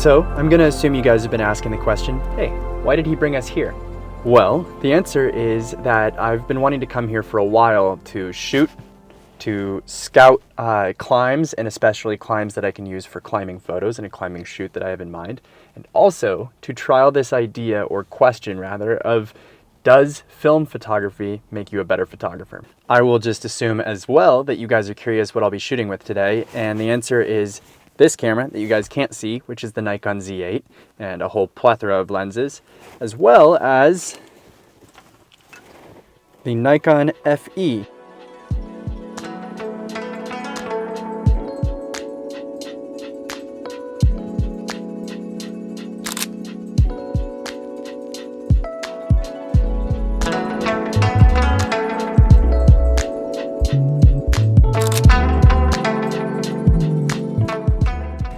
So I'm gonna assume you guys have been asking the question, hey, why did he bring us here? Well, the answer is that I've been wanting to come here for a while to shoot, to scout climbs, and especially climbs that I can use for climbing photos and a climbing shoot that I have in mind, and also to trial this idea, or question rather, of does film photography make you a better photographer? I will just assume as well that you guys are curious what I'll be shooting with today, and the answer is this camera that you guys can't see, which is the Nikon Z8, and a whole plethora of lenses, as well as the Nikon FE.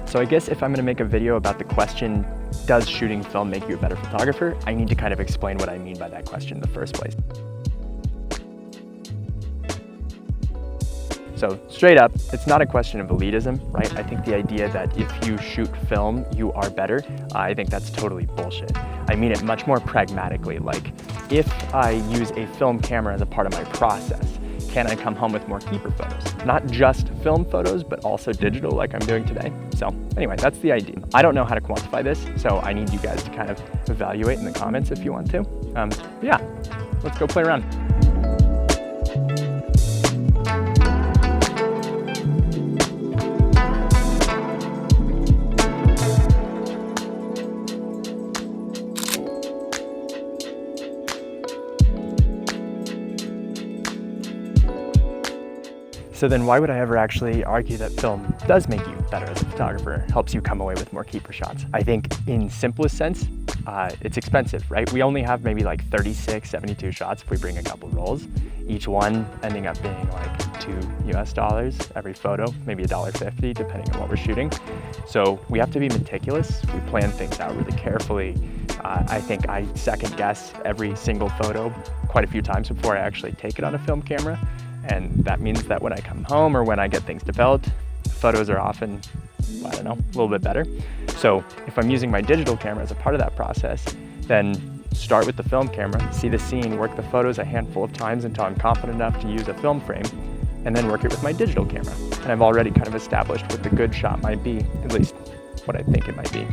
So I guess if I'm gonna make a video about the question, does shooting film make you a better photographer? I need to kind of explain what I mean by that question in the first place. So straight up, it's not a question of elitism, right? I think the idea that if you shoot film, you are better, I think that's totally bullshit. I mean it much more pragmatically, like if I use a film camera as a part of my process, can I come home with more keeper photos? Not just film photos, but also digital like I'm doing today. So anyway, that's the idea. I don't know how to quantify this, so I need you guys to kind of evaluate in the comments if you want to. Yeah, let's go play around. So then why would I ever actually argue that film does make you better as a photographer, helps you come away with more keeper shots? I think in simplest sense, it's expensive, right? We only have maybe like 36, 72 shots if we bring a couple rolls, each one ending up being like $2 US every photo, maybe $1.50 depending on what we're shooting. So we have to be meticulous. We plan things out really carefully. I think I second guess every single photo quite a few times before I actually take it on a film camera. And that means that when I come home or when I get things developed, photos are often, I don't know, a little bit better. So if I'm using my digital camera as a part of that process, then start with the film camera, see the scene, work the photos a handful of times until I'm confident enough to use a film frame, and then work it with my digital camera. And I've already kind of established what the good shot might be, at least what I think it might be.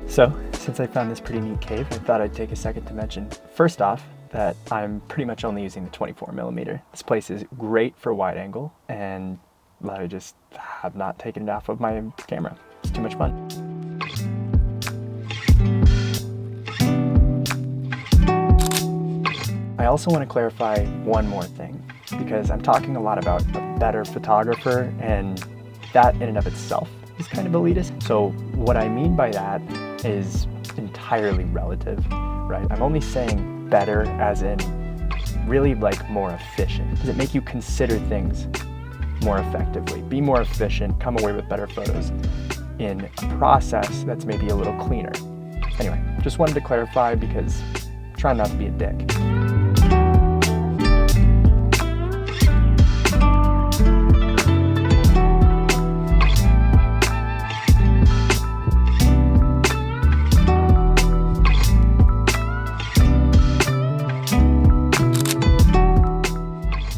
So, since I found this pretty neat cave, I thought I'd take a second to mention, first off, that I'm pretty much only using the 24mm. This place is great for wide angle, and I just have not taken it off of my camera. It's too much fun. I also want to clarify one more thing, because I'm talking a lot about a better photographer, and that in and of itself is kind of elitist. So what I mean by that is entirely relative, right? I'm only saying better as in really like more efficient. Does it make you consider things more effectively, be more efficient, come away with better photos in a process that's maybe a little cleaner? Anyway, just wanted to clarify because I'm trying not to be a dick.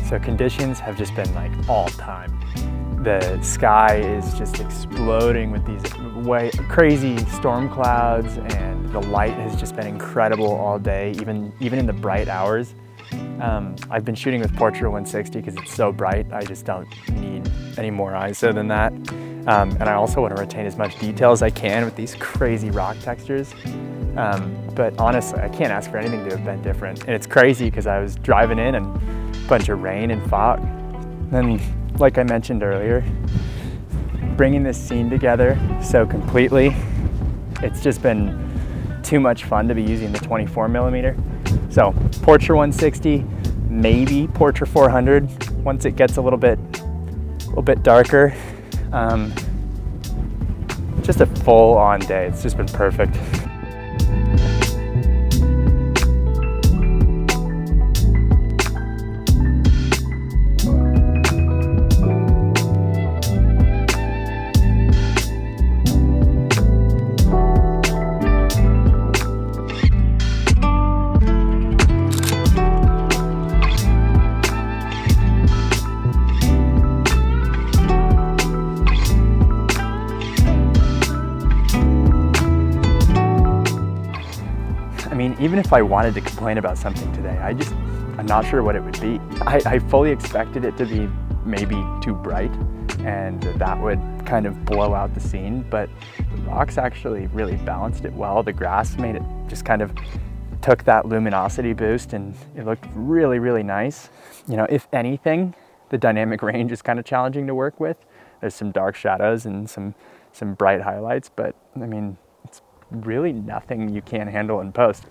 So conditions have just been like all time. The sky is just exploding with these crazy storm clouds, and the light has just been incredible all day, even in the bright hours. I've been shooting with Portrait 160 because it's so bright. I just don't need any more ISO than that. And I also want to retain as much detail as I can with these crazy rock textures. But honestly, I can't ask for anything to have been different. And it's crazy because I was driving in and a bunch of rain and fog. And like I mentioned earlier, bringing this scene together so completely, it's just been too much fun to be using the 24mm. So Portrait 160, maybe Portrait 400 once it gets a little bit darker. Just a full-on day. It's just been perfect. even if I wanted to complain about something today, I'm not sure what it would be. I fully expected it to be maybe too bright, and that would kind of blow out the scene, but the rocks actually really balanced it well. The grass made it just kind of took that luminosity boost, and it looked really, really nice. You know, if anything, the dynamic range is kind of challenging to work with. There's some dark shadows and some bright highlights, but I mean, it's really nothing you can't handle in post.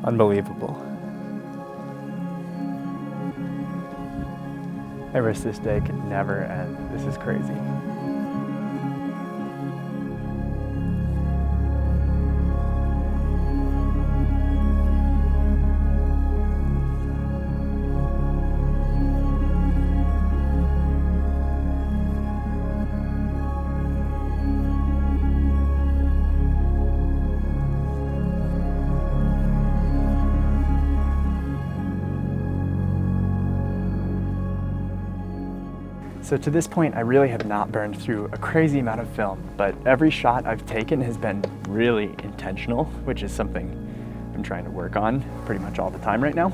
Unbelievable. I wish this day could never end. This is crazy. So to this point, I really have not burned through a crazy amount of film, but every shot I've taken has been really intentional, which is something I'm trying to work on pretty much all the time right now.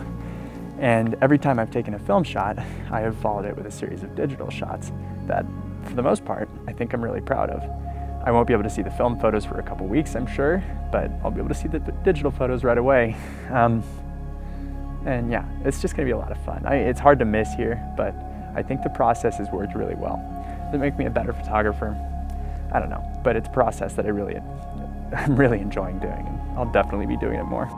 And every time I've taken a film shot, I have followed it with a series of digital shots that, for the most part, I think I'm really proud of. I won't be able to see the film photos for a couple weeks, I'm sure, but I'll be able to see the digital photos right away. And yeah, it's just gonna be a lot of fun. It's hard to miss here, but I think the process has worked really well. Does it make me a better photographer? I don't know, but it's a process that I'm really enjoying doing, and I'll definitely be doing it more.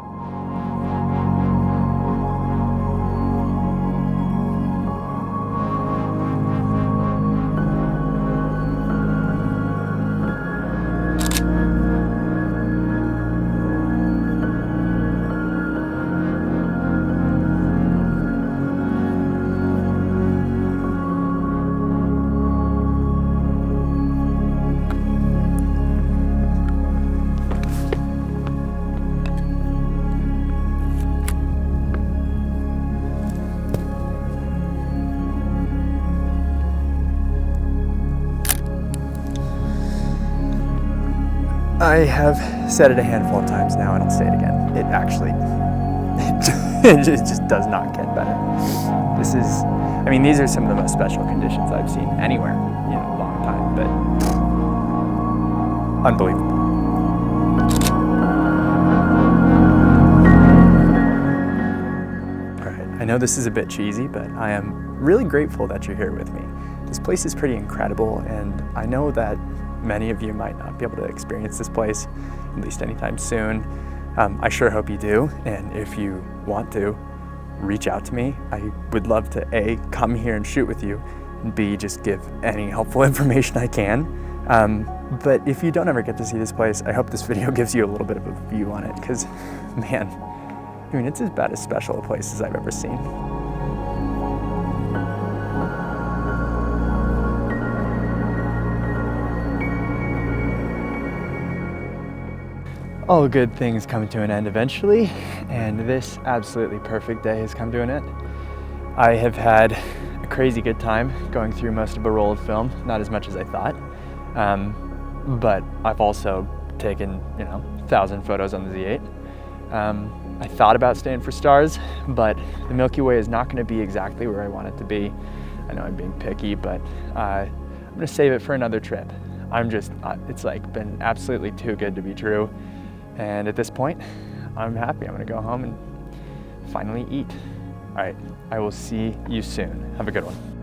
I have said it a handful of times now, and I'll say it again. It actually, it just does not get better. These are some of the most special conditions I've seen anywhere in a long time, but unbelievable. All right, I know this is a bit cheesy, but I am really grateful that you're here with me. This place is pretty incredible, and I know that many of you might not be able to experience this place, at least anytime soon. I sure hope you do, and if you want to, reach out to me. I would love to A, come here and shoot with you, and B, just give any helpful information I can. But if you don't ever get to see this place, I hope this video gives you a little bit of a view on it, because man, it's about as special a place as I've ever seen. All good things come to an end eventually, and this absolutely perfect day has come to an end. I have had a crazy good time going through most of a roll of film, not as much as I thought, but I've also taken 1,000 photos on the Z8. I thought about staying for stars, but the Milky Way is not going to be exactly where I want it to be. I know I'm being picky, but I'm going to save it for another trip. It's like been absolutely too good to be true. And at this point, I'm happy. I'm gonna go home and finally eat. All right, I will see you soon. Have a good one.